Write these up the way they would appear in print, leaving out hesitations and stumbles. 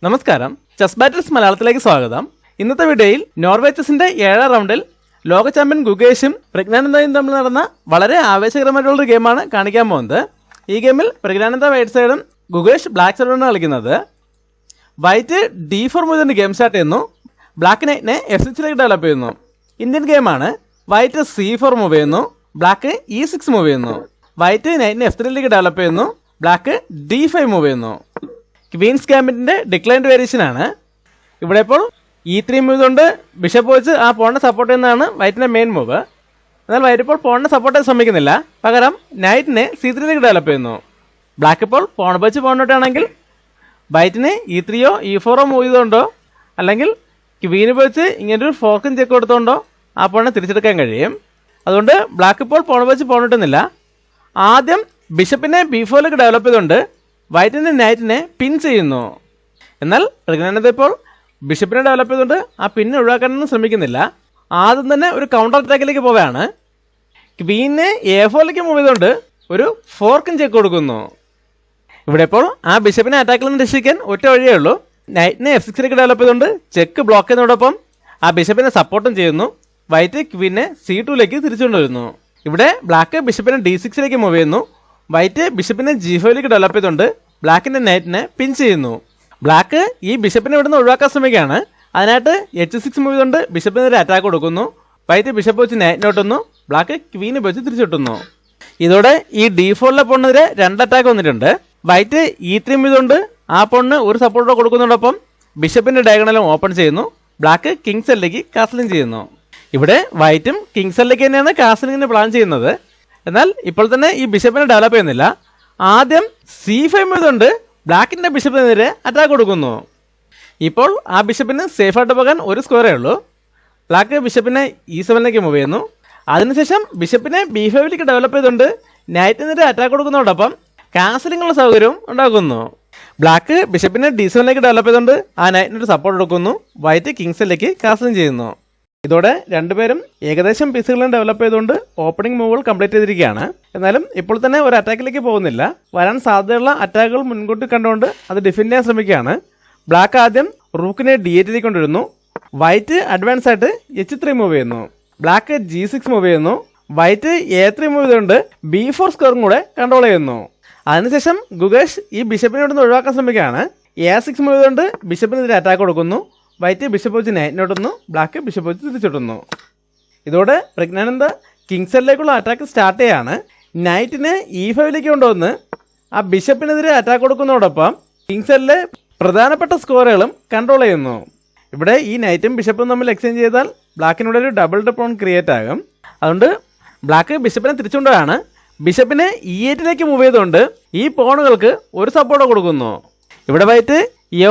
നമസ്കാരം, chess battles മലയാളത്തിലേക്ക് സ്വാഗതം. ഇന്നത്തെ വീഡിയോയിൽ നോർവേ ചെസ്സിന്റെ 7ാം റൗണ്ടിൽ ലോക ചാമ്പ്യൻ ഗുഗേഷും പ്രജ്ഞാനന്ദയും തമ്മിൽ നടന്ന വളരെ ആവേശകരമായിട്ടുള്ളൊരു ഗെയിമാണ് കാണിക്കാൻ പോകുന്നത്. ഈ ഗെയിമിൽ പ്രജ്ഞാനന്ദ വൈറ്റ് സൈഡും ഗുഗേഷ് ബ്ലാക്ക് സൈഡാണ് കളിക്കുന്നത്. വൈറ്റ് D4 മുതൽ ഗെയിം സ്റ്റാർട്ട് ചെയ്യുന്നു. ബ്ലാക്ക് നൈറ്റിനെ F6ലേക്ക് ഡെവലപ്പ് ചെയ്യുന്നു. ഇന്ത്യൻ ഗെയിമാണ്. വൈറ്റ് C4 മൂവ് ചെയ്യുന്നു. ബ്ലാക്ക് E6 മൂവ് ചെയ്യുന്നു. വൈറ്റ് നൈറ്റിനെ F3ലേക്ക് ഡെവലപ്പ് ചെയ്യുന്നു. ബ്ലാക്ക് D5 മൂവ് ചെയ്യുന്നു. ക്വീൻസ് ഗാംബിറ്റിന്റെ ഡിക്ലൈൻഡ് വേരിയേഷൻ ആണ്. ഇവിടെ ഇപ്പോൾ E3 മൂവ് കൊണ്ട് ബിഷപ്പ് വെച്ച് ആ പോണിനെ സപ്പോർട്ട് ചെയ്യുന്നതാണ് വൈറ്റിന്റെ മെയിൻ മൂവ്. എന്നാൽ വൈറ്റ് ഇപ്പോൾ പോണിനെ സപ്പോർട്ട് ചെയ്യാൻ ശ്രമിക്കുന്നില്ല, പകരം നൈറ്റിനെ C3ലേക്ക് ഡെവലപ്പ് ചെയ്യുന്നു. ബ്ലാക്ക് ഇപ്പോൾ പോൺ വെച്ച് പോണിട്ടാണെങ്കിൽ വൈറ്റിന് E3യോ E4ഓ മൂവ് ചെയ്തുകൊണ്ടോ അല്ലെങ്കിൽ ക്വീന് വെച്ച് ഇങ്ങനൊരു ഫോർക്കും ചെക്ക് കൊടുത്തുകൊണ്ടോ ആ പോണിനെ തിരിച്ചെടുക്കാൻ കഴിയും. അതുകൊണ്ട് ബ്ലാക്ക് ഇപ്പോൾ പോൺ വെച്ച് പോണിട്ടുന്നില്ല. ആദ്യം ബിഷപ്പിനെ B4ലേക്ക് ഡെവലപ്പ് ചെയ്തുകൊണ്ട് വൈറ്റിൻ്റെ നൈറ്റിനെ പിൻ ചെയ്യുന്നു. എന്നാൽ പ്രജ്ഞാനന്ദ ഇപ്പോൾ ബിഷപ്പിനെ ഡെവലപ്പ് ചെയ്തുകൊണ്ട് ആ പിന്നെ ഒഴിവാക്കാനൊന്നും ശ്രമിക്കുന്നില്ല. ആദ്യം തന്നെ ഒരു കൗണ്ടർ അറ്റാക്കിലേക്ക് പോവുകയാണ്. ക്വീനെ A4ലേക്ക് മൂവ് ചെയ്തുകൊണ്ട് ഒരു ഫോർക്കും ചെക്ക് കൊടുക്കുന്നു. ഇവിടെ ഇപ്പോൾ ആ ബിഷപ്പിനെ അറ്റാക്കിൽ നിന്ന് രക്ഷിക്കാൻ ഒറ്റ വഴിയേ ഉള്ളൂ. നൈറ്റിനെ F6ലേക്ക് ഡെവലപ്പ് ചെയ്തുകൊണ്ട് ചെക്ക് ബ്ലോക്ക് ചെയ്യുന്നതോടൊപ്പം ആ ബിഷപ്പിനെ സപ്പോർട്ടും ചെയ്യുന്നു. വൈറ്റ് ക്വീനെ C2ലേക്ക് തിരിച്ചുകൊണ്ടുവരുന്നു. ഇവിടെ ബ്ലാക്ക് ബിഷപ്പിനെ D6ലേക്ക് മൂവ് ചെയ്യുന്നു. വൈറ്റ് ബിഷപ്പിനെ G5ലേക്ക് ഡെവലപ്പ് ചെയ്തുകൊണ്ട് ബ്ലാക്കിൻ്റെ നൈറ്റിനെ പിൻ ചെയ്യുന്നു. ബ്ലാക്ക് ഈ ബിഷപ്പിനെ ഇവിടുന്ന് ഒഴിവാക്കാൻ ശ്രമിക്കുകയാണ്. അതിനായിട്ട് H6 മൂവ് ചെയ്തുകൊണ്ട് ബിഷപ്പിനെതിരെ അറ്റാക്ക് കൊടുക്കുന്നു. വൈറ്റ് ബിഷപ്പ് വെച്ച് നൈറ്റിനെ ഒട്ടുന്നു. ബ്ലാക്ക് ക്വീന് വെച്ച് തിരിച്ചൊട്ടുന്നു. ഇതോടെ ഈ D4ലെ പോണിനെതിരെ 2 അറ്റാക്ക് വന്നിട്ടുണ്ട്. വൈറ്റ് E3 മൂവ് ചെയ്തുകൊണ്ട് ആ പോണിന് ഒരു സപ്പോർട്ടോ കൊടുക്കുന്നതോടൊപ്പം ബിഷപ്പിൻ്റെ ഡയഗണലും ഓപ്പൺ ചെയ്യുന്നു. ബ്ലാക്ക് കിങ്സ് എല്ലിലേക്ക് കാസലിംഗ് ചെയ്യുന്നു. ഇവിടെ വൈറ്റും കിങ്സ് എല്ലിലേക്ക് തന്നെയാണ് കാസലിങ്ങിന് പ്ലാൻ ചെയ്യുന്നത്. എന്നാൽ ഇപ്പോൾ തന്നെ ഈ ബിഷപ്പിനെ ഡെവലപ്പ് ചെയ്യുന്നില്ല. ആദ്യം C5 ചെയ്തുകൊണ്ട് ബ്ലാക്കിൻ്റെ ബിഷപ്പിനെതിരെ അറ്റാക്ക് കൊടുക്കുന്നു. ഇപ്പോൾ ആ ബിഷപ്പിന് സേഫായിട്ട് പോകാൻ ഒരു സ്ക്വയറേ ഉള്ളൂ. ബ്ലാക്ക് ബിഷപ്പിനെ E7ലേക്ക് മൂവ് ചെയ്യുന്നു. അതിനുശേഷം ബിഷപ്പിനെ B5ലേക്ക് ഡെവലപ്പ് ചെയ്തുകൊണ്ട് നൈറ്റിനെതിരെ അറ്റാക്ക് കൊടുക്കുന്നതോടൊപ്പം കാസലിങ്ങുള്ള സൗകര്യവും ഉണ്ടാക്കുന്നു. ബ്ലാക്ക് ബിഷപ്പിനെ D7ലേക്ക് ഡെവലപ്പ് ചെയ്തുകൊണ്ട് ആ നൈറ്റിനൊരു സപ്പോർട്ട് കൊടുക്കുന്നു. വൈറ്റ് കിങ്സിലേക്ക് കാസലിംഗ് ചെയ്യുന്നു. ഇതോടെ രണ്ടുപേരും ഏകദേശം പീസുകളും ഡെവലപ്പ് ചെയ്തുകൊണ്ട് ഓപ്പണിംഗ് മൂവുകൾ കംപ്ലീറ്റ് ചെയ്തിരിക്കുകയാണ്. എന്നാലും ഇപ്പോൾ തന്നെ ഒരു അറ്റാക്കിലേക്ക് പോകുന്നില്ല. വരാൻ സാധ്യതയുള്ള അറ്റാക്കുകൾ മുൻകൂട്ടി കണ്ടുകൊണ്ട് അത് ഡിഫെൻഡ് ചെയ്യാൻ ശ്രമിക്കുകയാണ്. ബ്ലാക്ക് ആദ്യം റൂക്കിനെ D8ലേക്ക് കൊണ്ടുവരുന്നു. വൈറ്റ് അഡ്വാൻസ് ആയിട്ട് H3 മൂവ് ചെയ്യുന്നു. ബ്ലാക്ക് G6 മൂവ് ചെയ്യുന്നു. വൈറ്റ് A3 മൂവ് ചെയ്തുകൊണ്ട് B4 സ്ക്വയറും കൂടെ കൺട്രോൾ ചെയ്യുന്നു. അതിനുശേഷം ഗുഗേഷ് ഈ ബിഷപ്പിനെ ഇവിടുന്ന് ഒഴിവാക്കാൻ ശ്രമിക്കുകയാണ്. A6 മൂവ് ചെയ്തുകൊണ്ട് ബിഷപ്പിനെതിരെ അറ്റാക്ക് കൊടുക്കുന്നു. വൈറ്റ് ബിഷപ്പ് വെച്ച് നൈറ്റിനോട്ടുന്നു. ബ്ലാക്ക് ബിഷപ്പ് വെച്ച് തിരിച്ചിട്ടുന്നു. ഇതോടെ പ്രജ്ഞാനന്ദ കിങ്സ് എല്ലിലേക്കുള്ള അറ്റാക്ക് സ്റ്റാർട്ട് ചെയ്യാണ്. നൈറ്റിനെ E5ലേക്ക് കൊണ്ടുവന്ന് ആ ബിഷപ്പിനെതിരെ അറ്റാക്ക് കൊടുക്കുന്നതോടൊപ്പം കിങ്സ് എല്ലിലെ പ്രധാനപ്പെട്ട സ്കോറുകളും കൺട്രോൾ ചെയ്യുന്നു. ഇവിടെ ഈ നൈറ്റും ബിഷപ്പും തമ്മിൽ എക്സ്ചേഞ്ച് ചെയ്താൽ ബ്ലാക്കിനൂടെ ഒരു ഡബിൾ പോൺ ക്രിയേറ്റ് ആകും. അതുകൊണ്ട് ബ്ലാക്ക് ബിഷപ്പിനെ തിരിച്ചുകൊണ്ടാണ് ബിഷപ്പിനെ E8ലേക്ക് മൂവ് ചെയ്തുകൊണ്ട് ഈ പോണുകൾക്ക് ഒരു സപ്പോർട്ട് കൊടുക്കുന്നു. ഇവിടെ വൈറ്റ്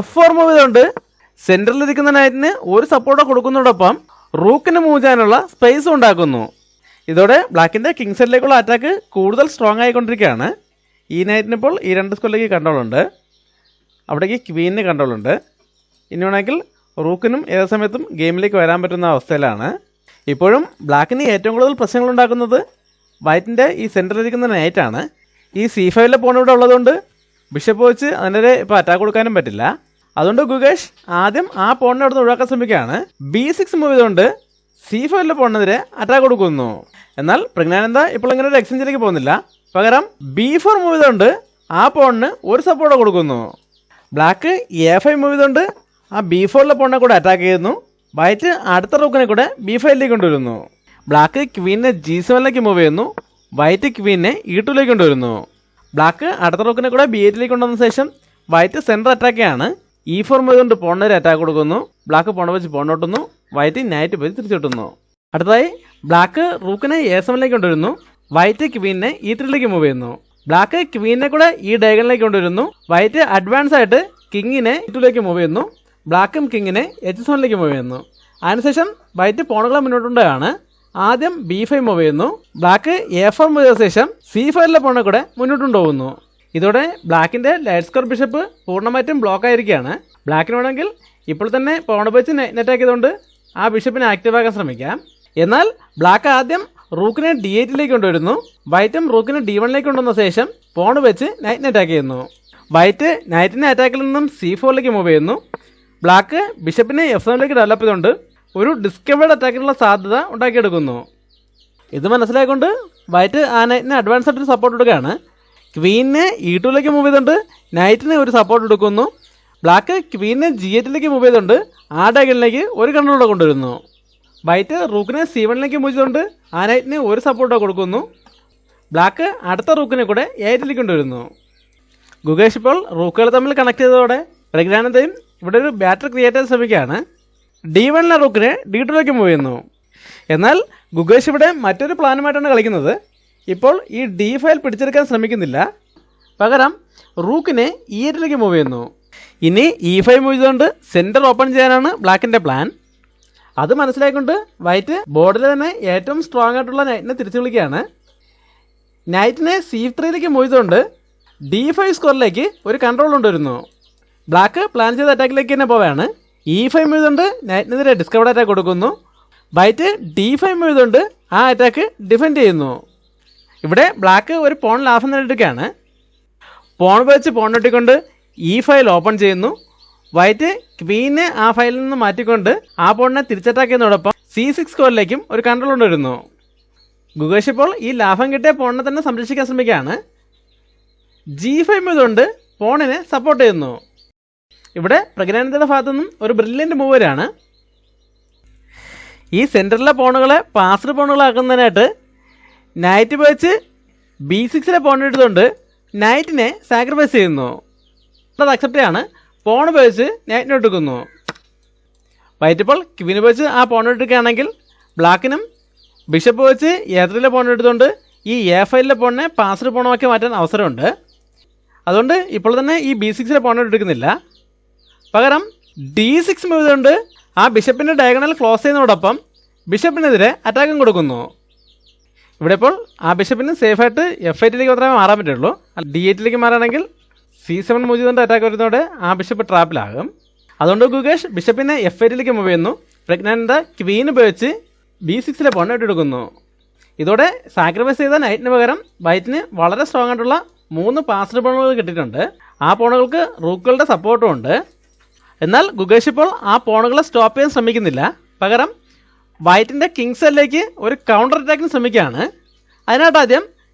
F4 മൂവ് ചെയ്തുകൊണ്ട് സെൻറ്ററിലിരിക്കുന്ന നൈറ്റിന് ഒരു സപ്പോർട്ട് കൊടുക്കുന്നതോടൊപ്പം റൂക്കിന് മൂവ് ചെയ്യാനുള്ള സ്പേസ് ഉണ്ടാക്കുന്നു. ഇതോടെ ബ്ലാക്കിൻ്റെ കിങ്സ് എല്ലിലേക്കുള്ള അറ്റാക്ക് കൂടുതൽ സ്ട്രോങ് ആയിക്കൊണ്ടിരിക്കുകയാണ്. ഈ നൈറ്റിനിപ്പോൾ ഈ 2 സ്ക്വയറിലേക്ക് കൺട്രോൾ ഉണ്ട്. അവിടേക്ക് ക്വീനിന് കൺട്രോൾ ഉണ്ട്. ഇനി വേണമെങ്കിൽ റൂക്കിനും ഏത് സമയത്തും ഗെയിമിലേക്ക് വരാൻ പറ്റുന്ന അവസ്ഥയിലാണ്. ഇപ്പോഴും ബ്ലാക്കിന് ഏറ്റവും കൂടുതൽ പ്രശ്നങ്ങൾ ഉണ്ടാക്കുന്നത് വൈറ്റിൻ്റെ ഈ സെൻറ്ററിലിരിക്കുന്ന നൈറ്റാണ്. ഈ C5ലെ പോൺ ഇവിടെ ഉള്ളതുകൊണ്ട് ബിഷപ്പ് വെച്ച് അതിനെതിരെ ഇപ്പോൾ അറ്റാക്ക് കൊടുക്കാനും പറ്റില്ല. അതുകൊണ്ട് ഗുഗേഷ് ആദ്യം ആ പോണിനെ അവിടെ നിന്ന് ഒഴിവാക്കാൻ ശ്രമിക്കുകയാണ്. B6 മൂവ് ചെയ്തുകൊണ്ട് C5ലെ പോണിനെതിരെ അറ്റാക്ക് കൊടുക്കുന്നു. എന്നാൽ പ്രജ്ഞാനന്ദ ഇപ്പോൾ ഇങ്ങനെ ഒരു എക്സ്ചേഞ്ചിലേക്ക് പോകുന്നില്ല, പകരം B4 മൂവ് ചെയ്തുകൊണ്ട് ആ പോണിന് ഒരു സപ്പോർട്ട് കൊടുക്കുന്നു. ബ്ലാക്ക് A5 മൂവ് ചെയ്തുകൊണ്ട് ആ B4ലെ പോണിനെ കൂടെ അറ്റാക്ക് ചെയ്യുന്നു. വൈറ്റ് അടുത്ത റൂക്കിനെ കൂടെ B5ലേക്ക് കൊണ്ടുവരുന്നു. ബ്ലാക്ക് ക്വീനെ G7ലേക്ക് മൂവ് ചെയ്യുന്നു. വൈറ്റ് ക്വീനെ E2ലേക്ക് കൊണ്ടുവരുന്നു. ബ്ലാക്ക് അടുത്ത റൂക്കിനെ കൂടെ B8ലേക്ക് കൊണ്ടുവന്ന ശേഷം വൈറ്റ് സെൻറ്റർ അറ്റാക്കാണ്. E4 മൂവ് കൊണ്ട് പോണിനെതിരെ അറ്റാക്ക് കൊടുക്കുന്നു. ബ്ലാക്ക് പോണ വെച്ച് പോണോട്ടുന്നു. വൈറ്റ് നൈറ്റ് വെച്ച് തിരിച്ചിട്ടുന്നു. അടുത്തതായി ബ്ലാക്ക് റൂക്കിനെ A7ലേക്ക് കൊണ്ടുവരുന്നു. വൈറ്റ് ക്വീനെ E3ലേക്ക് മൂവ് ചെയ്യുന്നു. ബ്ലാക്ക് ക്വീനെ കൂടെ ഈ ഡയഗണിലേക്ക് കൊണ്ടുവരുന്നു. വൈറ്റ് അഡ്വാൻസ് ആയിട്ട് കിങ്ങിനെ E2ലേക്ക് മൂവ് ചെയ്യുന്നു. ബ്ലാക്കും കിങ്ങിനെ H7ലേക്ക് മൂവ് ചെയ്യുന്നു. അതിനുശേഷം വൈറ്റ് പോണുകളെ മുന്നോട്ടുണ്ടാണ്. ആദ്യം B5 മൂവ് ചെയ്യുന്നു. ബ്ലാക്ക് A4 മൂവ് ചെയ്ത ശേഷം C5ലെ പോണെ കൂടെ മുന്നോട്ടുണ്ടാവുന്നു. ഇതോടെ ബ്ലാക്കിൻ്റെ ലൈറ്റ് സ്ക്വയർ ബിഷപ്പ് പൂർണ്ണമായിട്ടും ബ്ലോക്ക് ആയിരിക്കുകയാണ്. ബ്ലാക്കിന് വേണമെങ്കിൽ ഇപ്പോൾ തന്നെ പോൺ വെച്ച് നെറ്റ് ആക്കിയതുകൊണ്ട് ആ ബിഷപ്പിനെ ആക്റ്റീവ് ആക്കാൻ ശ്രമിക്കാം. എന്നാൽ ബ്ലാക്ക് ആദ്യം റൂക്കിനെ D8ലേക്ക് കൊണ്ടുവരുന്നു. വൈറ്റും റൂക്കിനെ D1ലേക്ക് കൊണ്ടുവന്ന ശേഷം പോൺ വെച്ച് നൈറ്റിനെ അറ്റാക്ക് ചെയ്യുന്നു. വൈറ്റ് നൈറ്റിനെ അറ്റാക്കിൽ നിന്നും C4ലേക്ക് മൂവ് ചെയ്യുന്നു. ബ്ലാക്ക് ബിഷപ്പിനെ F7ലേക്ക് ഡെവലപ്പ് ചെയ്തുകൊണ്ട് ഒരു ഡിസ്കവേർഡ് അറ്റാക്കിനുള്ള സാധ്യത ഉണ്ടാക്കിയെടുക്കുന്നു. ഇത് മനസ്സിലായിക്കൊണ്ട് വൈറ്റ് ആ നൈറ്റിന് അഡ്വാൻസ് ആയിട്ടൊരു സപ്പോർട്ട് കൊടുക്കുകയാണ്. ക്വീനിനെ E2ലേക്ക് മൂവ് ചെയ്തുകൊണ്ട് നൈറ്റിന് ഒരു സപ്പോർട്ട് എടുക്കുന്നു. ബ്ലാക്ക് ക്വീനിനെ G8ലേക്ക് മൂവ് ചെയ്തുകൊണ്ട് ആ ഡയഗണിലേക്ക് ഒരു കൺട്രോളോടെ കൊണ്ടുവരുന്നു. വൈറ്റ് റൂക്കിനെ C1ലേക്ക് മൂവ് ചെയ്തുകൊണ്ട് ആ നൈറ്റിന് ഒരു സപ്പോർട്ട് കൊടുക്കുന്നു. ബ്ലാക്ക് അടുത്ത റൂക്കിനെ കൂടെ A8ലേക്ക് കൊണ്ടുവരുന്നു. ഗുഗേഷ് ഇപ്പോൾ റൂക്കുകൾ തമ്മിൽ കണക്ട് ചെയ്തതോടെ പ്രജ്ഞാനന്ദയും ഇവിടെ ഒരു ബാറ്റർ ക്രിയേറ്റ് ചെയ്യാൻ ശ്രമിക്കുകയാണ്. D1ലെ റൂക്കിനെ D2ലേക്ക് മൂവ് ചെയ്യുന്നു. എന്നാൽ ഗുഗേഷ് ഇവിടെ മറ്റൊരു പ്ലാനുമായിട്ടാണ് കളിക്കുന്നത്. ഇപ്പോൾ ഈ D5 പിടിച്ചെടുക്കാൻ ശ്രമിക്കുന്നില്ല. പകരം റൂക്കിനെ E8ലേക്ക് മൂവ് ചെയ്യുന്നു. ഇനി E5 മൂവ് ചെയ്തുകൊണ്ട് സെൻറ്റർ ഓപ്പൺ ചെയ്യാനാണ് ബ്ലാക്കിൻ്റെ പ്ലാൻ. അത് മനസ്സിലാക്കിക്കൊണ്ട് വൈറ്റ് ബോർഡിൽ തന്നെ ഏറ്റവും സ്ട്രോങ് ആയിട്ടുള്ള നൈറ്റിനെ തിരിച്ചു വിളിക്കുകയാണ്. നൈറ്റിനെ C3ലേക്ക് മൂവ് ചെയ്തുകൊണ്ട് D5 സ്കോറിലേക്ക് ഒരു കൺട്രോൾ കൊണ്ടുവരുന്നു. ബ്ലാക്ക് പ്ലാൻ ചെയ്ത അറ്റാക്കിലേക്ക് തന്നെ പോവുകയാണ്. E5 മൂവ് ചെയ്തുകൊണ്ട് നൈറ്റിനെതിരെ ഡിസ്കവേർഡ് അറ്റാക്ക് കൊടുക്കുന്നു. വൈറ്റ് D5 മൂവ് ചെയ്തുകൊണ്ട് ആ അറ്റാക്ക് ഡിഫെൻഡ് ചെയ്യുന്നു. ഇവിടെ ബ്ലാക്ക് ഒരു പോൺ ലാഭം നേടിയെടുക്കുകയാണ്. പോൺ വെച്ച് പോൺ വെട്ടിക്കൊണ്ട് E5 ഓപ്പൺ ചെയ്യുന്നു. വൈറ്റ് ക്വീനെ ആ ഫയലിൽ നിന്ന് മാറ്റിക്കൊണ്ട് ആ പോണിനെ തിരിച്ചറ്റാക്ക് ചെയ്യുന്നതോടൊപ്പം C6 സ്കോറിലേക്കും ഒരു കൺട്രോൾ കൊണ്ടുവരുന്നു. ഗുഗേഷ് ഇപ്പോൾ ഈ ലാഭം കിട്ടിയ പോണിനെ തന്നെ സംരക്ഷിക്കാൻ ശ്രമിക്കുകയാണ്. G5 ചെയ്തുകൊണ്ട് പോണിനെ സപ്പോർട്ട് ചെയ്യുന്നു. ഇവിടെ പ്രജ്ഞാനന്ദയുടെ ഭാഗത്തു നിന്നും ഒരു ബ്രില്യൻറ്റ് മൂവ് വരാണ്. ഈ സെൻറ്ററിലെ പോണുകളെ പാസ്ഡ് പോണുകളാക്കുന്നതിനായിട്ട് നൈറ്റ് വെച്ച് B6ലെ പോൺ എടുത്തുകൊണ്ട് നൈറ്റിനെ സാക്രിഫൈസ് ചെയ്യുന്നു. അത് അക്സെപ്റ്റ് ചെയ്യാണ്. പോൺ ഉപയോഗിച്ച് നൈറ്റിനെ എടുക്കുന്നു. വൈറ്റ് ഇപ്പോൾ ക്വീൻ ഉപയോഗിച്ച് ആ പോൺ എടുക്കുകയാണെങ്കിൽ ബ്ലാക്കിനും ബിഷപ്പ് വെച്ച് A3ലെ പോൺ എടുത്തുകൊണ്ട് ഈ A5ലെ പോണിനെ പാസ്ഡ് പോണമാക്കി മാറ്റാൻ അവസരമുണ്ട്. അതുകൊണ്ട് ഇപ്പോൾ തന്നെ ഈ B6ലെ പോൺ എടുക്കുന്നില്ല. പകരം D6 മൂവ് ചെയ്തുകൊണ്ട് ആ ബിഷപ്പിൻ്റെ ഡയഗണൽ ക്ലോസ് ചെയ്യുന്നതോടൊപ്പം ബിഷപ്പിനെതിരെ അറ്റാക്കും കൊടുക്കുന്നു. ഇവിടെ ഇപ്പോൾ ആ ബിഷപ്പിന് സേഫായിട്ട് F8ലേക്ക് മാത്രമേ മാറാൻ പറ്റുള്ളൂ. D8ലേക്ക് മാറുകയാണെങ്കിൽ C7 മൂവ് ചെയ്തുകൊണ്ട് അറ്റാക്ക് വരുന്നതോടെ ആ ബിഷപ്പ് ട്രാപ്പിലാകും. അതുകൊണ്ട് ഗുഗേഷ് ബിഷപ്പിനെ F8ലേക്ക് മൂവ് ചെയ്യുന്നു. പ്രജ്ഞാനന്ദ ക്വീൻ ഉപയോഗിച്ച് B6ലെ പോൺ എടുക്കുന്നു. ഇതോടെ സാക്രിഫൈസ് ചെയ്ത നൈറ്റിന് പകരം വൈറ്റിന് വളരെ സ്ട്രോങ് ആയിട്ടുള്ള 3 പാസ്ഡ് പോണുകൾ കിട്ടിയിട്ടുണ്ട്. ആ പോണുകൾക്ക് റൂക്കുകളുടെ സപ്പോർട്ടും ഉണ്ട്. എന്നാൽ ഗുഗേഷ് ഇപ്പോൾ ആ പോണുകളെ സ്റ്റോപ്പ് ചെയ്യാൻ ശ്രമിക്കുന്നില്ല. പകരം വൈറ്റിൻ്റെ കിങ് സെല്ലിലേക്ക് ഒരു കൗണ്ടർ അറ്റാക്കിന് ശ്രമിക്കുകയാണ്. അതിനായിട്ട് ആദ്യം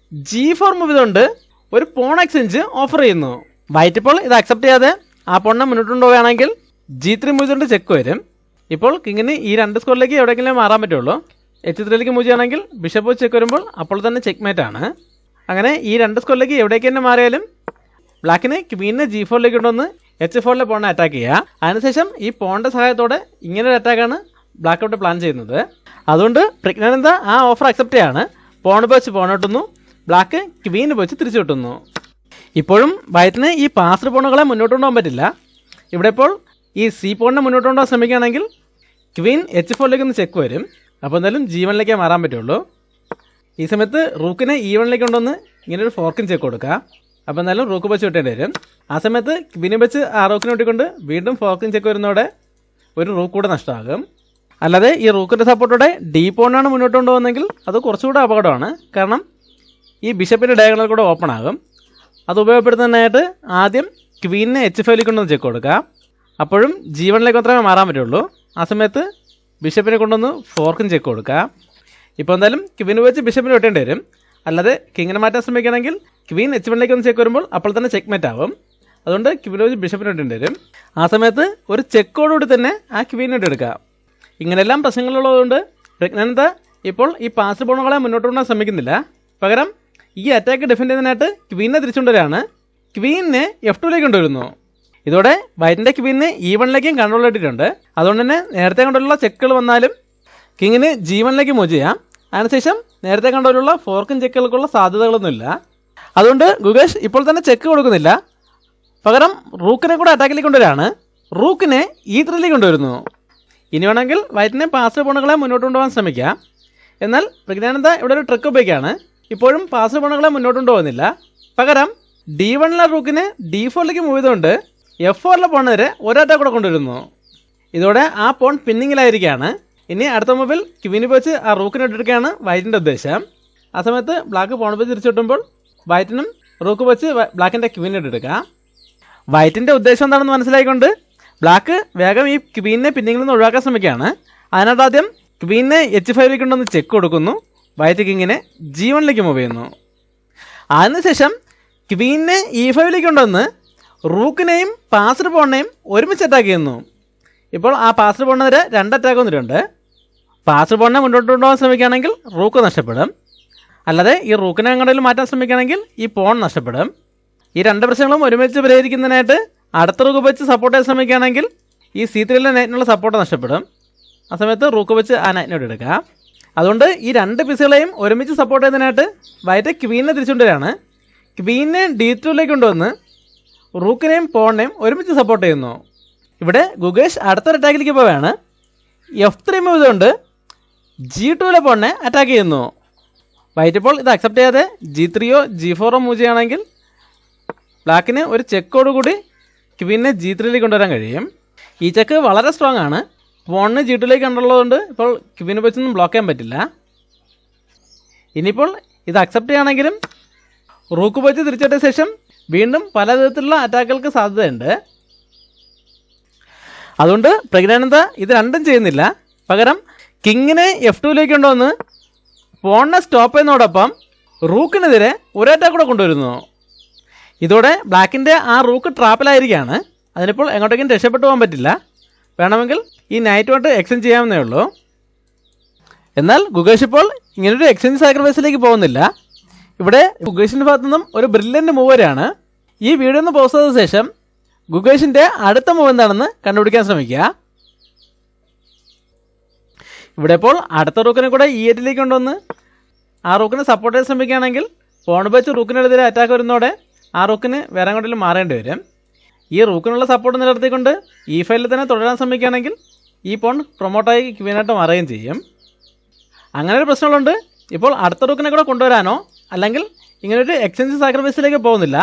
G4 മൂവ് ചെയ്തുകൊണ്ട് ഒരു പോൺ എക്സ്ചേഞ്ച് ഓഫർ ചെയ്യുന്നു. വൈറ്റ് ഇപ്പോൾ ഇത് അക്സെപ്റ്റ് ചെയ്യാതെ ആ പോണിനെ മുന്നോട്ട് കൊണ്ടുപോവുകയാണെങ്കിൽ G3 മൂവ് ചെയ്തുകൊണ്ട് ചെക്ക് വരും. ഇപ്പോൾ കിങ്ങിന് ഈ 2 സ്കോറിലേക്ക് എവിടെയെങ്കിലും മാറാൻ പറ്റുള്ളൂ. H3ലേക്ക് മൂവ് ചെയ്യുകയാണെങ്കിൽ ബിഷപ്പ് ചെക്ക് വരുമ്പോൾ അപ്പോൾ തന്നെ ചെക്ക് മേറ്റ് ആണ്. അങ്ങനെ ഈ 2 സ്കോറിലേക്ക് എവിടേക്ക് തന്നെ മാറിയാലും ബ്ലാക്കിന് ക്വീനിനെ G4ലേക്ക് കൊണ്ടുവന്ന് H4ലെ പോണിനെ അറ്റാക്ക് ചെയ്യുക. അതിനുശേഷം ഈ പോണിൻ്റെ സഹായത്തോടെ ഇങ്ങനൊരു അറ്റാക്കാണ് ബ്ലാക്ക് ഔട്ട് പ്ലാൻ ചെയ്യുന്നത്. അതുകൊണ്ട് പ്രജ്ഞാനന്ദ ആ ഓഫർ അക്സെപ്റ്റ് ചെയ്യാണ്. പോൺ വെച്ച് പോൺ കിട്ടുന്നു. ബ്ലാക്ക് ക്വീൻ വെച്ച് തിരിച്ചു കിട്ടുന്നു. ഇപ്പോഴും വൈറ്റിന് ഈ പാസ്ഡ് പോണുകളെ മുന്നോട്ട് കൊണ്ടുപോകാൻ പറ്റില്ല. ഇവിടെ ഇപ്പോൾ ഈ C പോണിനെ മുന്നോട്ട് കൊണ്ടുപോകാൻ ശ്രമിക്കുകയാണെങ്കിൽ ക്വീൻ H4ലേക്ക് ഒന്ന് ചെക്ക് വരും. അപ്പോൾ എന്തായാലും G1ലേക്കേ മാറാൻ പറ്റുള്ളൂ. ഈ സമയത്ത് റൂക്കിനെ E1ലേക്ക് കൊണ്ടുവന്ന് ഇങ്ങനെ ഒരു ഫോർക്കിൻ ചെക്ക് കൊടുക്കുക. അപ്പോൾ എന്തായാലും റൂക്ക് വെച്ച് വിട്ടേണ്ടി വരും. ആ സമയത്ത് ക്വീനെ വെച്ച് ആ റൂക്കിനെ വിട്ടിക്കൊണ്ട് വീണ്ടും ഫോർക്കിൻ ചെക്ക് വരുന്നതോടെ ഒരു റൂക്ക് കൂടെ നഷ്ടമാകും. അല്ലാതെ ഈ റൂക്കിൻ്റെ സപ്പോർട്ടോടെ D പോണാണ് മുന്നോട്ട് കൊണ്ടുപോകുന്നെങ്കിൽ അത് കുറച്ചുകൂടെ അപകടമാണ്. കാരണം ഈ ബിഷപ്പിൻ്റെ ഡയഗണൽ കൂടെ ഓപ്പൺ ആകും. അത് ഉപയോഗപ്പെടുത്തുന്നതിനായിട്ട് ആദ്യം ക്വീനിനെ H5ലേക്ക് കൊണ്ടുവന്ന് ചെക്ക് കൊടുക്കുക. അപ്പോഴും G1ലേക്ക് മാത്രമേ മാറാൻ പറ്റുള്ളൂ. ആ സമയത്ത് ബിഷപ്പിനെ കൊണ്ടുവന്ന് ഫോർക്കിൻ ചെക്ക് കൊടുക്കുക. ഇപ്പോൾ എന്തായാലും ക്വീൻ വെച്ച് ബിഷപ്പിനെ വെട്ടേണ്ടി വരും. അല്ലാതെ കിങ്ങിനെ മാറ്റാൻ ശ്രമിക്കുകയാണെങ്കിൽ ക്വീൻ H1ലേക്ക് ഒന്ന് ചെക്ക് വരുമ്പോൾ അപ്പോൾ തന്നെ ചെക്ക് മേറ്റ് ആവും. അതുകൊണ്ട് ക്വീൻ വെച്ച് ബിഷപ്പിനെ വെട്ടേണ്ടി വരും. ആ സമയത്ത് ഒരു ചെക്കോടുകൂടി തന്നെ ആ ക്വീനെ എടുക്കുക. ഇങ്ങനെയെല്ലാം പ്രശ്നങ്ങളുള്ളതുകൊണ്ട് പ്രജ്ഞാനന്ദ ഇപ്പോൾ ഈ പാസ്ഡ് പോണുകളെ മുന്നോട്ട് കൊണ്ടുപോകാൻ ശ്രമിക്കുന്നില്ല. പകരം ഈ അറ്റാക്ക് ഡിഫെൻഡ് ചെയ്യുന്നതിനായിട്ട് ക്വീനെ തിരിച്ചുകൊണ്ടുവരികയാണ്. ക്വീനിനെ F2ലേക്ക് കൊണ്ടുവരുന്നു. ഇതോടെ വൈറ്റിൻ്റെ ക്വീനിനെ E1ലേക്കും കൺട്രോൾ ഇട്ടിട്ടുണ്ട്. അതുകൊണ്ട് തന്നെ നേരത്തെ കണ്ടുള്ള ചെക്കുകൾ വന്നാലും കിങ്ങിന് G1ലേക്ക് മൂവ് ചെയ്യാം. അതിനുശേഷം നേരത്തെ കണ്ടുള്ള ഫോർക്കിൻ ചെക്കുകൾക്കുള്ള സാധ്യതകളൊന്നുമില്ല. അതുകൊണ്ട് ഗുഗേഷ് ഇപ്പോൾ തന്നെ ചെക്ക് കൊടുക്കുന്നില്ല. പകരം റൂക്കിനെ കൂടെ അറ്റാക്കിലേക്ക് കൊണ്ടുവരികയാണ്. റൂക്കിനെ E3ലേക്ക് കൊണ്ടുവരുന്നു. ഇനി വേണമെങ്കിൽ വൈറ്റിനെ പാസ്ഡ് പോണുകളെ മുന്നോട്ട് കൊണ്ടുപോകാൻ ശ്രമിക്കാം. എന്നാൽ പ്രജ്ഞാനന്ദ ഇവിടെ ഒരു ട്രിക്ക് ഉപയോഗിക്കുകയാണ്. ഇപ്പോഴും പാസ്ഡ് പോണുകളെ മുന്നോട്ട് കൊണ്ടുപോകുന്നില്ല. പകരം D1ലെ റൂക്കിനെ D4ലേക്ക് മൂവ് ചെയ്തുകൊണ്ട് F4ലെ പോണിനെതിരെ ഒരു അറ്റാക്ക് കൂടെ കൊണ്ടുവരുന്നു. ഇതോടെ ആ പോൺ പിന്നിങ്ങിലായിരിക്കുകയാണ്. ഇനി അടുത്ത മൂവിൽ ക്വീൻ വെച്ച് ആ റൂക്കിനെ ഇട്ടെടുക്കുകയാണ് വൈറ്റിൻ്റെ ഉദ്ദേശം. ആ സമയത്ത് ബ്ലാക്ക് പോൺ വെച്ച് തിരിച്ചു കിട്ടുമ്പോൾ വൈറ്റിനും റൂക്ക് വെച്ച് ബ്ലാക്കിൻ്റെ ക്വീൻ ഇട്ടെടുക്കുക. വൈറ്റിൻ്റെ ഉദ്ദേശം എന്താണെന്ന് മനസ്സിലായിക്കൊണ്ട് ബ്ലാക്ക് വേഗം ഈ ക്വീനിനെ പിന്നിൽ നിന്ന് ഒഴിവാക്കാൻ ശ്രമിക്കുകയാണ്. അതിനകത്ത് ആദ്യം ക്വീനിനെ H5 കൊണ്ടൊന്ന് ചെക്ക് കൊടുക്കുന്നു. വൈറ്റ് കിങ്ങിനെ G1 മൂവ് ചെയ്യുന്നു. അതിനുശേഷം ക്വീനിനെ E5 കൊണ്ടുവന്ന് റൂക്കിനെയും പാസ്ഡ് പോണിനെയും ഒരുമിച്ച് അറ്റാക്ക് ചെയ്യുന്നു. ഇപ്പോൾ ആ പാസ്ഡ് പോണിനെതിരെ 2 അറ്റാക്ക് വന്നിട്ടുണ്ട്. പാസ്ഡ് പോണിനെ മുന്നോട്ട് കൊണ്ടുപോകാൻ ശ്രമിക്കുകയാണെങ്കിൽ റൂക്ക് നഷ്ടപ്പെടും. അല്ലാതെ ഈ റൂക്കിനെ എങ്ങോട്ടെങ്കിലും മാറ്റാൻ ശ്രമിക്കുകയാണെങ്കിൽ ഈ പോൺ നഷ്ടപ്പെടും. ഈ 2 പ്രശ്നങ്ങളും ഒരുമിച്ച് പരിഹരിക്കുന്നതിനായിട്ട് അടുത്ത റൂക്ക് വെച്ച് സപ്പോർട്ട് ചെയ്യാൻ ശ്രമിക്കുകയാണെങ്കിൽ ഈ C3 നൈറ്റിനുള്ള സപ്പോർട്ട് നഷ്ടപ്പെടും. ആ സമയത്ത് റൂക്ക് വെച്ച് ആ നൈറ്റിനോട് എടുക്കുക. അതുകൊണ്ട് ഈ 2 പീസുകളെയും ഒരുമിച്ച് സപ്പോർട്ട് ചെയ്യുന്നതിനായിട്ട് വൈറ്റ് ക്വീനിനെ തിരിച്ചുകൊണ്ടുവരികയാണ്. ക്വീനിനെ D2 കൊണ്ടുവന്ന് റൂക്കിനെയും പോണിനെയും ഒരുമിച്ച് സപ്പോർട്ട് ചെയ്യുന്നു. ഇവിടെ ഗുഗേഷ് അടുത്തൊരു അറ്റാക്കിലേക്ക് പോവുകയാണ്. F3 മൂവ് ചെയ്തുകൊണ്ട് G2 പോണിനെ അറ്റാക്ക് ചെയ്യുന്നു. വൈറ്റ് ഇപ്പോൾ ഇത് അക്സെപ്റ്റ് ചെയ്യാതെ G3 G4 മൂവ് ചെയ്യുകയാണെങ്കിൽ ബ്ലാക്കിന് ഒരു ചെക്കോടുകൂടി ക്വീനിനെ G3 കൊണ്ടുവരാൻ കഴിയും. ഈ ചെക്ക് വളരെ സ്ട്രോങ് ആണ്. പോണിന് G2 കണ്ടുള്ളതുകൊണ്ട് ഇപ്പോൾ ക്വീനെ വെച്ചൊന്നും ബ്ലോക്ക് ചെയ്യാൻ പറ്റില്ല. ഇനിയിപ്പോൾ ഇത് അക്സെപ്റ്റ് ചെയ്യുകയാണെങ്കിലും റൂക്ക് വെച്ച് തിരിച്ചിട്ട ശേഷം വീണ്ടും പല വിധത്തിലുള്ള അറ്റാക്കുകൾക്ക് സാധ്യതയുണ്ട്. അതുകൊണ്ട് പ്രജ്ഞാനന്ദ ഇത് രണ്ടും ചെയ്യുന്നില്ല. പകരം കിങ്ങിനെ F2 കൊണ്ടുവന്ന് പോണിനെ സ്റ്റോപ്പ് ചെയ്യുന്നതോടൊപ്പം റൂക്കിനെതിരെ ഒരു അറ്റാക്ക് കൂടെ കൊണ്ടുവരുന്നു. ഇതോടെ ബ്ലാക്കിൻ്റെ ആ റൂക്ക് ട്രാപ്പിലായിരിക്കുകയാണ്. അതിനിപ്പോൾ എങ്ങോട്ടേക്കും രക്ഷപ്പെട്ടു പോകാൻ പറ്റില്ല. വേണമെങ്കിൽ ഈ നൈറ്റുമായിട്ട് എക്സ്ചേഞ്ച് ചെയ്യാവുന്നേ ഉള്ളൂ. എന്നാൽ ഗുഗേഷ് ഇപ്പോൾ ഇങ്ങനൊരു എക്സ്ചേഞ്ച് സാക്രിഫൈസിലേക്ക് പോകുന്നില്ല. ഇവിടെ ഗുഗേഷിൻ്റെ ഭാഗത്തു നിന്നും ഒരു ബ്രില്യൻ്റ് മൂവ് വരെയാണ്. ഈ വീഡിയോ ഒന്ന് പോസ്റ്റ് ചെയ്ത ശേഷം ഗുഗേഷിൻ്റെ അടുത്ത മൂവ് എന്താണെന്ന് കണ്ടുപിടിക്കാൻ ശ്രമിക്കുക. ഇവിടെ ഇപ്പോൾ അടുത്ത റൂക്കിനെ കൂടെ E8 കൊണ്ടുവന്ന് ആ റൂക്കിനെ സപ്പോർട്ട് ചെയ്യാൻ ശ്രമിക്കുകയാണെങ്കിൽ പോൺ വെച്ച് റൂക്കിനെതിരെ അറ്റാക്ക് വരുന്നതോടെ ആ റൂക്കിന് വേറെ എങ്ങോട്ടെങ്കിലും മാറേണ്ടി വരും. ഈ റൂക്കിനുള്ള സപ്പോർട്ട് നിലനിർത്തിക്കൊണ്ട് E5 തന്നെ തുടരാൻ ശ്രമിക്കുകയാണെങ്കിൽ ഈ പോൺ പ്രൊമോട്ടായി ക്വീനായിട്ട് മാറുകയും ചെയ്യും. അങ്ങനെ ഒരു പ്രശ്നമുണ്ട്. ഇപ്പോൾ അടുത്ത റൂക്കിനെ കൂടെ കൊണ്ടുവരാനോ അല്ലെങ്കിൽ ഇങ്ങനൊരു എക്സ്ചേഞ്ച് സാക്രിഫൈസിലേക്ക് പോകുന്നില്ല.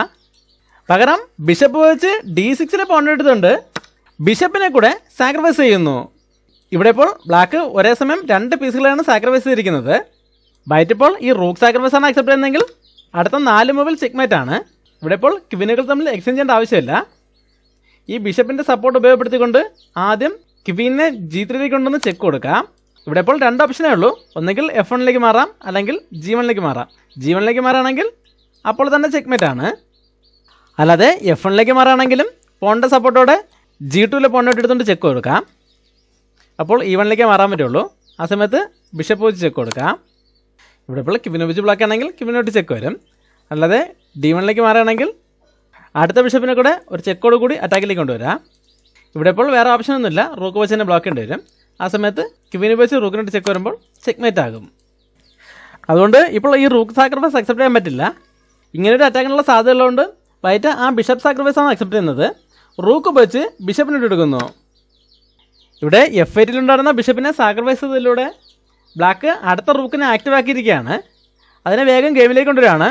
പകരം ബിഷപ്പ് വെച്ച് D6 പോൺ എടുത്തുകൊണ്ട് ബിഷപ്പിനെ കൂടെ സാക്രിഫൈസ് ചെയ്യുന്നു. ഇവിടെ ഇപ്പോൾ ബ്ലാക്ക് ഒരേ സമയം 2 പീസുകളാണ് സാക്രിഫൈസ് ചെയ്തിരിക്കുന്നത്. വൈറ്റ് ഇപ്പോൾ ഈ റൂക്ക് സാക്രിഫൈസ് ആണ് അക്സെപ്റ്റ് ചെയ്യുന്നതെങ്കിൽ അടുത്ത 4 മൂവിൽ ചെക്ക്മേറ്റ് ആണ്. ഇവിടെ ഇപ്പോൾ ക്വീനുകൾ തമ്മിൽ എക്സ്ചേഞ്ച് ചെയ്യേണ്ട ആവശ്യമില്ല. ഈ ബിഷപ്പിൻ്റെ സപ്പോർട്ട് ഉപയോഗപ്പെടുത്തിക്കൊണ്ട് ആദ്യം ക്വീനിനെ G3 കൊണ്ടൊന്ന് ചെക്ക് കൊടുക്കാം. ഇവിടെ ഇപ്പോൾ 2 ഓപ്ഷനേ ഉള്ളൂ. ഒന്നുകിൽ F1 മാറാം, അല്ലെങ്കിൽ G1 മാറാം. G1 മാറുകയാണെങ്കിൽ അപ്പോൾ തന്നെ ചെക്ക്മേറ്റ് ആണ്. അല്ലാതെ F1 മാറുകയാണെങ്കിലും പോണിൻ്റെ സപ്പോർട്ടോടെ G2 പോണിനോട്ട് എടുത്തുകൊണ്ട് ചെക്ക് കൊടുക്കാം. അപ്പോൾ E1 മാറാൻ പറ്റുള്ളൂ. ആ സമയത്ത് ബിഷപ്പ് വെച്ച് ചെക്ക് കൊടുക്കാം. ഇവിടെ ഇപ്പോൾ ക്വീനെ വെച്ച് ബ്ലോക്ക് ആണെങ്കിൽ ക്വീനോട്ട് ചെക്ക് വരും. അല്ലാതെ D1 മാറുകയാണെങ്കിൽ അടുത്ത ബിഷപ്പിനെ കൂടെ ഒരു ചെക്കോട് കൂടി അറ്റാക്കിലേക്ക് കൊണ്ടുവരാം. ഇവിടെ ഇപ്പോൾ വേറെ ഓപ്ഷനൊന്നുമില്ല. റൂക്ക് വെച്ച് തന്നെ ബ്ലോക്ക് ചെയ്യേണ്ടി വരും. ആ സമയത്ത് ക്വീനെ വെച്ച് റൂക്കിനോട്ട് ചെക്ക് വരുമ്പോൾ ചെക്ക്മേറ്റ് ആകും. അതുകൊണ്ട് ഇപ്പോൾ ഈ റൂക്ക് സാക്രിഫൈസ് അക്സെപ്റ്റ് ചെയ്യാൻ പറ്റില്ല. ഇങ്ങനൊരു അറ്റാക്കിനുള്ള സാധ്യത ഉള്ളതുകൊണ്ട് വൈറ്റ് ആ ബിഷപ്പ് സാക്രിഫൈസ് ആണ് അക്സെപ്റ്റ് ചെയ്യുന്നത്. റൂക്ക് വെച്ച് ബിഷപ്പിനോട്ട് എടുക്കുന്നു. ഇവിടെ F8 ഉണ്ടായിരുന്ന ബിഷപ്പിനെ സാക്രിഫൈസ് ചെയ്തതിലൂടെ ബ്ലാക്ക് അടുത്ത റൂക്കിനെ ആക്റ്റീവ് ആക്കിയിരിക്കുകയാണ്. അതിനെ വേഗം ഗെയിമിലേക്ക് കൊണ്ടുവരികയാണ്.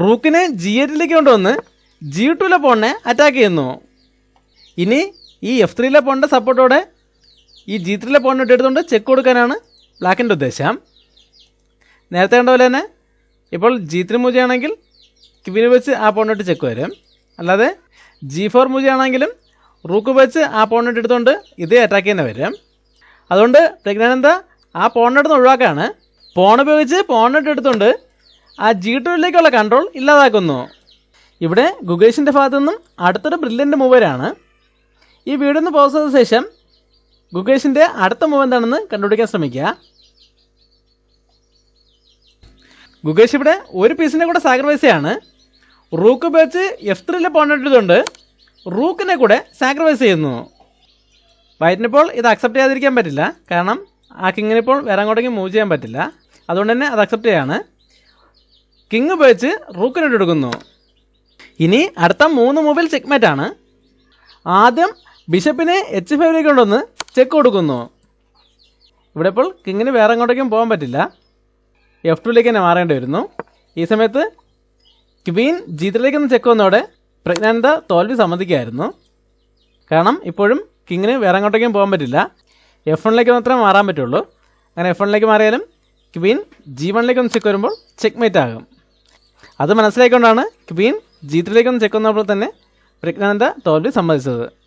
റൂക്കിനെ G8 കൊണ്ടുവന്ന് G2 പോണിനെ അറ്റാക്ക് ചെയ്യുന്നു. ഇനി ഈ F3 പോണിൻ്റെ സപ്പോർട്ടോടെ ഈ G3 പോണിനോട്ട് എടുത്തുകൊണ്ട് ചെക്ക് കൊടുക്കാനാണ് ബ്ലാക്കിൻ്റെ ഉദ്ദേശം. നേരത്തെ കണ്ട പോലെ തന്നെ ഇപ്പോൾ G3 മൂവ് ചെയ്യുകയാണെങ്കിൽ ക്വീന് വെച്ച് ആ പോണിനോട്ട് ചെക്ക് വരും. അല്ലാതെ G4 മൂവ് ചെയ്യുകയാണെങ്കിലും റൂക്ക് വെച്ച് ആ പോണിനോട്ട് എടുത്തുകൊണ്ട് ഇതേ അറ്റാക്ക് തന്നെ വരും. അതുകൊണ്ട് പ്രജ്ഞാനന്ദ ആ പോണിനോട്ട് ഒഴിവാക്കാണ്. പോൺ ഉപയോഗിച്ച് പോണിനോട്ട് എടുത്തുകൊണ്ട് ആ G2 കൺട്രോൾ ഇല്ലാതാക്കുന്നു. ഇവിടെ ഗുഗേഷിൻ്റെ ഭാഗത്തു നിന്നും അടുത്തൊരു ബ്രില്യൻ്റ് മൂവരാണ്. ഈ വീഡിയോ ഒന്ന് പോസ് ചെയ്ത ശേഷം ഗുഗേഷിൻ്റെ അടുത്ത മൂവ് എന്താണെന്ന് കണ്ടുപിടിക്കാൻ ശ്രമിക്കുക. ഗുഗേഷ് ഇവിടെ ഒരു പീസിനെ കൂടെ സാക്രിഫൈസ് ചെയ്യാണ്. റൂക്ക് ഉപയോഗിച്ച് F3 പോണിട്ടുണ്ട് റൂക്കിനെ കൂടെ സാക്രിഫൈസ് ചെയ്യുന്നു. വൈറ്റിനിപ്പോൾ ഇത് അക്സെപ്റ്റ് ചെയ്യാതിരിക്കാൻ പറ്റില്ല. കാരണം ആ കിങ്ങിനിപ്പോൾ വേറെ അങ്ങോട്ടേക്ക് മൂവ് ചെയ്യാൻ പറ്റില്ല. അതുകൊണ്ട് തന്നെ അത് അക്സെപ്റ്റ് ചെയ്യാണ്. കിങ് ഉപയോഗിച്ച് റൂക്കിനോട്ട് എടുക്കുന്നു. ഇനി അടുത്ത 3 മൂവിൽ ചെക്ക്മേറ്റ് ആണ്. ആദ്യം ബിഷപ്പിനെ H5 കൊണ്ടുവന്ന് ചെക്ക് കൊടുക്കുന്നു. ഇവിടെ ഇപ്പോൾ കിങ്ങിന് വേറെ അങ്ങോട്ടേക്കും പോകാൻ പറ്റില്ല. F2 തന്നെ മാറേണ്ടി വരുന്നു. ഈ സമയത്ത് ക്വീൻ G3 ചെക്ക് വന്നതോടെ പ്രജ്ഞാനന്ദ തോൽവി സമ്മതിക്കുകയായിരുന്നു. കാരണം ഇപ്പോഴും കിങ്ങിന് വേറെ അങ്ങോട്ടേക്കും പോകാൻ പറ്റില്ല. F1 മാത്രമേ മാറാൻ പറ്റുള്ളൂ. അങ്ങനെ F1 മാറിയാലും ക്വീൻ G1 ഒന്ന് ചെക്ക് വരുമ്പോൾ ചെക്ക്മേറ്റ് ആകും. അത് മനസ്സിലാക്കിക്കൊണ്ടാണ് ക്വീൻ G3 ഒന്ന് ചെക്ക് വന്നപ്പോൾ തന്നെ പ്രജ്ഞാനന്ദ തോൽവി സമ്മതിച്ചത്.